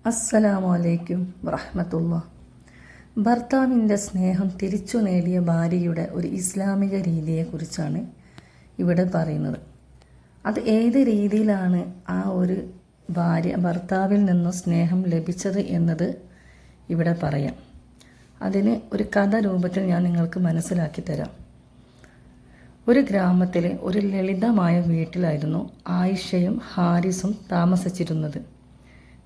അസ്സലാമു അലൈക്കും വറഹ്മത്തുള്ളാഹി. ഭർത്താവിൻ്റെ സ്നേഹം തിരിച്ചു നേടിയ ഭാര്യയുടെ ഒരു ഇസ്ലാമിക രീതിയെക്കുറിച്ചാണ് ഇവിടെ പറയുന്നത്. അത് ഏത് രീതിയിലാണ് ആ ഒരു ഭർത്താവിൽ നിന്നും സ്നേഹം ലഭിച്ചത് എന്നത് ഇവിടെ പറയാം. അതിന് ഒരു കഥ രൂപത്തിൽ ഞാൻ നിങ്ങൾക്ക് മനസ്സിലാക്കി തരാം. ഒരു ഗ്രാമത്തിലെ ഒരു ലളിതമായ വീട്ടിലായിരുന്നു ആയിഷയും ഹാരിസും താമസിച്ചിരുന്നത്.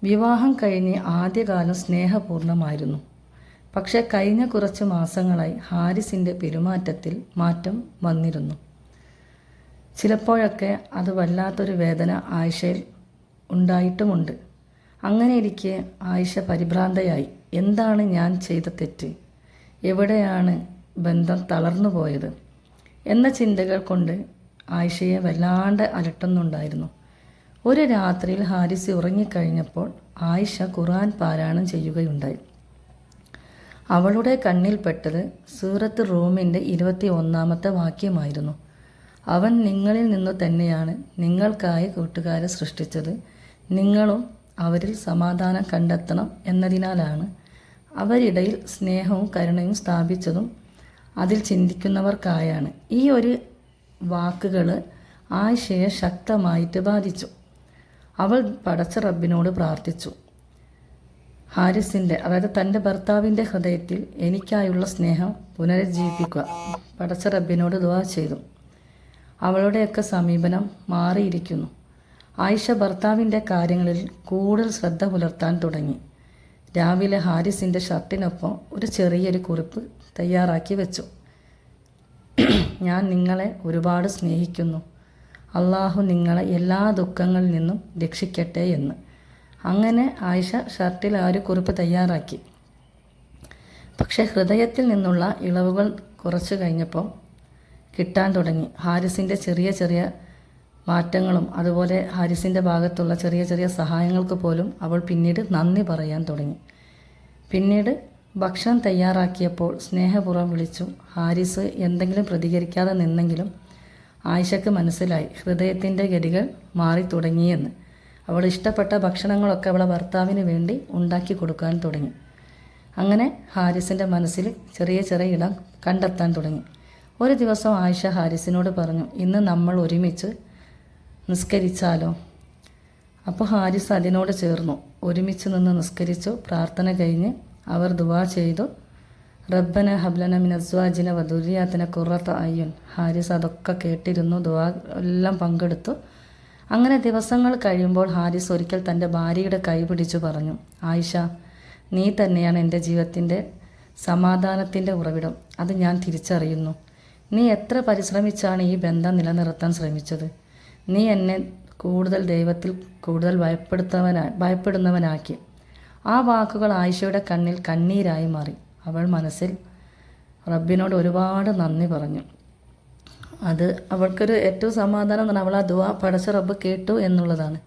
വിവാഹം കഴിഞ്ഞ് ആദ്യകാലം സ്നേഹപൂർണ്ണമായിരുന്നു. പക്ഷേ കഴിഞ്ഞ കുറച്ച് മാസങ്ങളായി ഹാരിസിൻ്റെ പെരുമാറ്റത്തിൽ മാറ്റം വന്നിരുന്നു. ചിലപ്പോഴൊക്കെ അത് വല്ലാത്തൊരു വേദന ആയിഷയിൽ ഉണ്ടായിട്ടുമുണ്ട്. അങ്ങനെയിരിക്കെ ആയിഷ പരിഭ്രാന്തയായി. എന്താണ് ഞാൻ ചെയ്ത തെറ്റ്? എവിടെയാണ് ബന്ധം തളർന്നു പോയത് എന്ന ചിന്തകൾ കൊണ്ട് ആയിഷയെ വല്ലാണ്ട് അലട്ടുന്നുണ്ടായിരുന്നു. ഒരു രാത്രിയിൽ ഹാരിസ് ഉറങ്ങിക്കഴിഞ്ഞപ്പോൾ ആയിഷ ഖുർആൻ പാരായണം ചെയ്യുകയുണ്ടായി. അവളുടെ കണ്ണിൽപ്പെട്ടത് സൂറത്ത് റൂമിൻ്റെ 21-ാമത്തെ വാക്യമായിരുന്നു. അവൻ നിങ്ങളിൽ നിന്നു തന്നെയാണ് നിങ്ങൾക്കായി കൂട്ടുകാരെ സൃഷ്ടിച്ചത്. നിങ്ങളും അവരിൽ സമാധാനം കണ്ടെത്തണം എന്നതിനാലാണ് അവരിടയിൽ സ്നേഹവും കരുണയും സ്ഥാപിച്ചതും അതിൽ ചിന്തിക്കുന്നവർക്കായാണ്. ഈ ഒരു വാക്കുകൾ ആയിഷയെ ശക്തമായിട്ട് ബാധിച്ചു. അവൾ പടച്ച റബ്ബിനോട് പ്രാർത്ഥിച്ചു. ഹാരിസിൻ്റെ, അതായത് തൻ്റെ ഭർത്താവിൻ്റെ ഹൃദയത്തിൽ എനിക്കായുള്ള സ്നേഹം പുനരുജ്ജീവിപ്പിക്കുക പടച്ച റബ്ബിനോട് ദുആ ചെയ്തു. അവളുടെയൊക്കെ സമീപനം മാറിയിരിക്കുന്നു. ആയിഷ ഭർത്താവിൻ്റെ കാര്യങ്ങളിൽ കൂടുതൽ ശ്രദ്ധ പുലർത്താൻ തുടങ്ങി. രാവിലെ ഹാരിസിൻ്റെ ഷർട്ടിനൊപ്പം ഒരു ചെറിയൊരു കുറിപ്പ് തയ്യാറാക്കി വെച്ചു. ഞാൻ നിങ്ങളെ ഒരുപാട് സ്നേഹിക്കുന്നു. അള്ളാഹു നിങ്ങളെ എല്ലാ ദുഃഖങ്ങളിൽ നിന്നും രക്ഷിക്കട്ടെ എന്ന്. അങ്ങനെ ആയിഷ ഷർട്ടിൽ ആ ഒരു കുറിപ്പ് തയ്യാറാക്കി. പക്ഷേ ഹൃദയത്തിൽ നിന്നുള്ള ഇളവുകൾ കുറച്ച് കഴിഞ്ഞപ്പോൾ കിട്ടാൻ തുടങ്ങി. ഹാരിസിൻ്റെ ചെറിയ ചെറിയ മാറ്റങ്ങളും അതുപോലെ ഹാരിസിൻ്റെ ഭാഗത്തുള്ള ചെറിയ ചെറിയ സഹായങ്ങൾക്ക് പോലും അവൾ പിന്നീട് നന്ദി പറയാൻ തുടങ്ങി. പിന്നീട് ഭക്ഷണം തയ്യാറാക്കിയപ്പോൾ സ്നേഹപൂർവ്വം വിളിച്ചു. ഹാരിസ് എന്തെങ്കിലും പ്രതികരിക്കാതെ നിന്നെങ്കിലും ആയിഷയ്ക്ക് മനസ്സിലായി ഹൃദയത്തിൻ്റെ ഗതികൾ മാറി തുടങ്ങിയെന്ന്. അവൾ ഇഷ്ടപ്പെട്ട ഭക്ഷണങ്ങളൊക്കെ അവളെ ഭർത്താവിന് വേണ്ടി ഉണ്ടാക്കി കൊടുക്കാൻ തുടങ്ങി. അങ്ങനെ ഹാരിസിൻ്റെ മനസ്സിൽ ചെറിയ ചെറിയ ഇടം കണ്ടെത്താൻ തുടങ്ങി. ഒരു ദിവസം ആയിഷ ഹാരിസിനോട് പറഞ്ഞു, ഇന്ന് നമ്മൾ ഒരുമിച്ച് നിസ്കരിച്ചാലോ? അപ്പോൾ ഹാരിസ് അതിനോട് ചേർന്നു. ഒരുമിച്ച് നിന്ന് നിസ്കരിച്ചു. പ്രാർത്ഥന കഴിഞ്ഞ് അവർ ദുആ ചെയ്തു. റബ്ബന ഹബ്ലന മിൻ അസ്വാജിന വദുരിയാത്തിന ഖുറത അയ്യുൻ. ഹാരിസ് അതൊക്കെ കേട്ടിരുന്നു. ദുആ എല്ലാം പങ്കെടുത്തു. അങ്ങനെ ദിവസങ്ങൾ കഴിയുമ്പോൾ ഹാരിസ് ഒരിക്കൽ തൻ്റെ ഭാര്യയുടെ കൈ പിടിച്ചു പറഞ്ഞു, ആയിഷ, നീ തന്നെയാണ് എൻ്റെ ജീവിതത്തിൻ്റെ സമാധാനത്തിൻ്റെ ഉറവിടം. അത് ഞാൻ തിരിച്ചറിയുന്നു. നീ എത്ര പരിശ്രമിച്ചാണ് ഈ ബന്ധം നിലനിർത്താൻ ശ്രമിച്ചത്. നീ എന്നെ കൂടുതൽ ദൈവത്തിൽ കൂടുതൽ ഭയപ്പെടുന്നവനാക്കി. ആ വാക്കുകൾ ആയിഷയുടെ കണ്ണിൽ കണ്ണീരായി മാറി. അവൾ മനസ്സിൽ റബ്ബിനോട് ഒരുപാട് നന്ദി പറഞ്ഞു. അത് അവൾക്കൊരു ഏറ്റവും സമാധാനം എന്ന് പറഞ്ഞാൽ അവൾ ആ ദുആ പടച്ച റബ്ബ് കേട്ടു എന്നുള്ളതാണ്.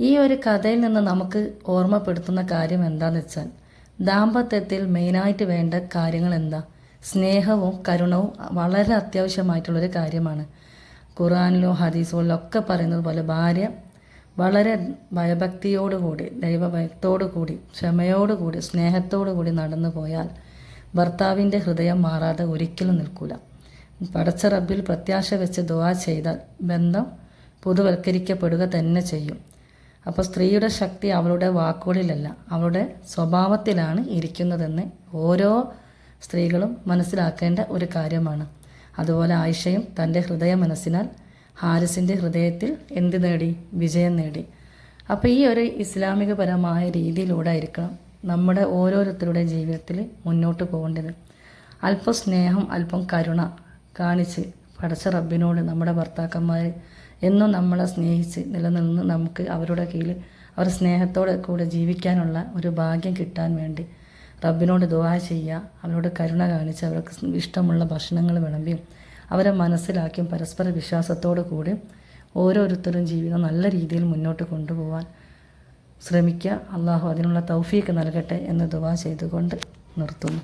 ഈ ഒരു കഥയിൽ നിന്ന് നമുക്ക് ഓർമ്മപ്പെടുത്തുന്ന കാര്യം എന്താണെന്ന് വെച്ചാൽ, ദാമ്പത്യത്തിൽ മെയിനായിട്ട് വേണ്ട കാര്യങ്ങൾ എന്താ? സ്നേഹവും കരുണവും വളരെ അത്യാവശ്യമായിട്ടുള്ളൊരു കാര്യമാണ്. ഖുർആനിലും ഹദീസുകളിലും ഒക്കെ പറയുന്നത് പോലെ ഭാര്യ വളരെ ഭയഭക്തിയോടുകൂടി, ദൈവഭയത്തോടുകൂടി, ക്ഷമയോടുകൂടി, സ്നേഹത്തോടുകൂടി നടന്നു പോയാൽ ഭർത്താവിൻ്റെ ഹൃദയം മാറാതെ ഒരിക്കലും നിൽക്കില്ല. പടച്ച റബ്ബിൽ പ്രത്യാശ വെച്ച് ദുആ ചെയ്താൽ ബന്ധം പുതുവൽക്കരിക്കപ്പെടുക തന്നെ ചെയ്യും. അപ്പോൾ സ്ത്രീയുടെ ശക്തി അവളുടെ വാക്കുകളിലല്ല, അവളുടെ സ്വഭാവത്തിലാണ് ഇരിക്കുന്നതെന്ന് ഓരോ സ്ത്രീകളും മനസ്സിലാക്കേണ്ട ഒരു കാര്യമാണ്. അതുപോലെ ആയിഷയും തൻ്റെ ഹൃദയ മനസ്സിനാൽ ഹാരിസിൻ്റെ ഹൃദയത്തിൽ എന്ത് നേടി? വിജയം നേടി. അപ്പോൾ ഈ ഒരു ഇസ്ലാമികപരമായ രീതിയിലൂടെ ആയിരിക്കണം നമ്മുടെ ഓരോരുത്തരുടെ ജീവിതത്തിൽ മുന്നോട്ട് പോകേണ്ടത്. അല്പം സ്നേഹം, അല്പം കരുണ കാണിച്ച് പടച്ച റബ്ബിനോട് നമ്മുടെ ഭർത്താക്കന്മാർ എന്നും നമ്മളെ സ്നേഹിച്ച് നിലനിന്ന് നമുക്ക് അവരുടെ കീഴിൽ അവർ സ്നേഹത്തോടെ കൂടെ ജീവിക്കാനുള്ള ഒരു ഭാഗ്യം കിട്ടാൻ വേണ്ടി റബ്ബിനോട് ദുആ ചെയ്യുക. അവരോട് കരുണ കാണിച്ച് അവർക്ക് ഇഷ്ടമുള്ള ഭക്ഷണങ്ങൾ വിളമ്പിയും അവരെ മനസ്സിലാക്കിയും പരസ്പര വിശ്വാസത്തോടു കൂടി ഓരോരുത്തരും ജീവിതം നല്ല രീതിയിൽ മുന്നോട്ട് കൊണ്ടുപോകാൻ ശ്രമിക്കുക. അള്ളാഹു അതിനുള്ള തൗഫീക്ക് നൽകട്ടെ എന്ന് ദുആ ചെയ്തുകൊണ്ട് നിർത്തുന്നു.